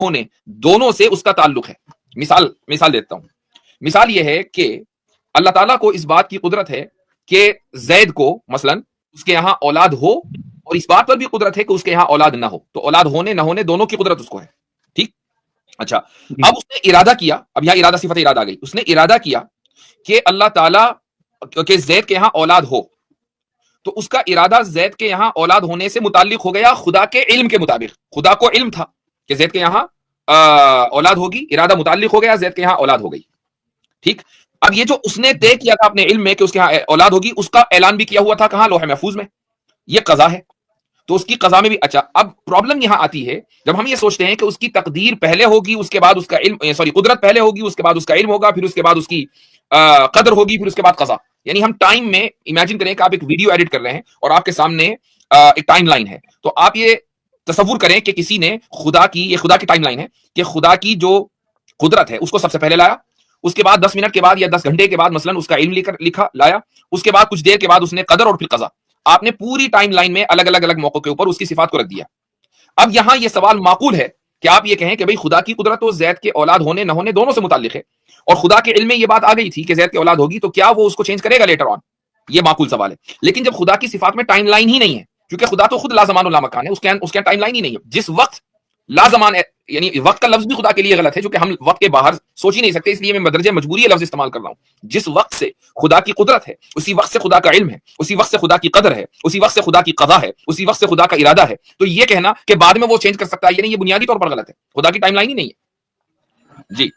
ہونے دونوں سے اس کا تعلق ہے. مثال دیتا ہوں. مثال یہ ہے کہ اللہ تعالیٰ کو اس بات کی قدرت ہے کہ زید کو مثلا اس کے یہاں اولاد ہو, اور اس بات پر بھی قدرت ہے کہ اس کے یہاں اولاد نہ ہو. تو اولاد ہونے نہ ہونے دونوں کی قدرت اس کو ہے. ٹھیک. اچھا, اب اس نے ارادہ کیا, اب یہاں ارادہ صفت ارادہ آ گئی. اس نے ارادہ کیا کہ اللہ تعالیٰ کہ زید کے یہاں اولاد ہو, تو اس کا ارادہ زید کے یہاں اولاد ہونے سے متعلق ہو گیا خدا کے علم کے مطابق. خدا کو علم تھا کہ زید کے یہاں اولاد ہوگی, ارادہ متعلق ہو گیا زید کے یہاں اولاد ہو گئی. ٹھیک. اب یہ جو اس نے طے کیا تھا اپنے علم میں کہ اس کے یہاں اولاد ہوگی, اس کا اعلان بھی کیا ہوا تھا کہاں؟ لوح محفوظ میں. یہ قضا ہے. تو اس کی قضا میں بھی. اچھا, اب پرابلم یہاں آتی ہے جب ہم یہ سوچتے ہیں کہ اس کی تقدیر پہلے ہوگی, اس کے بعد اس کا علم, قدرت پہلے ہوگی, اس کے بعد اس کا علم ہوگا, پھر اس کے بعد اس کی قدر ہوگی, پھر اس کے بعد قضا. یعنی ہم ٹائم میں امیجن کریں کہ آپ ایک ویڈیو ایڈٹ کر رہے ہیں اور آپ کے سامنے ایک ٹائم لائن ہے. تو آپ یہ تصور کریں کہ کسی نے خدا کی, یہ خدا کی ٹائم لائن ہے, کہ خدا کی جو قدرت ہے اس کو سب سے پہلے لایا, اس کے بعد 10 منٹ کے بعد یا 10 گھنٹے کے بعد مثلا اس کا علم لکھا لایا, اس کے بعد کچھ دیر کے بعد اس نے قدر اور پھر قضا. آپ نے پوری ٹائم لائن میں الگ الگ موقع کے اوپر اس کی صفات کو رکھ دیا. اب یہاں یہ سوال معقول ہے کہ آپ یہ کہیں کہ بھئی خدا کی قدرت تو زید کے اولاد ہونے نہ ہونے دونوں سے متعلق ہے, اور خدا کے علم میں یہ بات آ گئی تھی کہ زید کی اولاد ہوگی, تو کیا وہ اس کو چینج کرے گا لیٹر آن؟ یہ معقول سوال ہے. لیکن جب خدا کی صفات میں ٹائم لائن ہی نہیں ہے, کیونکہ خدا تو خود لا زمان و لا مکان ہے, اس کے ٹائم لائن ہی نہیں ہے. جس وقت لا زمان ہے, یعنی وقت کا لفظ بھی خدا کے لیے غلط ہے, کیونکہ ہم وقت کے باہر سوچ ہی نہیں سکتے, اس لیے میں مدرجہ مجبوری لفظ استعمال کر رہا ہوں. جس وقت سے خدا کی قدرت ہے, اسی وقت سے خدا کا علم ہے, اسی وقت سے خدا کی قدر ہے, اسی وقت سے خدا کی قضا ہے, اسی وقت سے خدا کا ارادہ ہے. تو یہ کہنا کہ بعد میں وہ چینج کر سکتا ہے, یعنی یہ بنیادی طور پر غلط ہے. خدا کی ٹائم لائن ہی نہیں ہے. جی.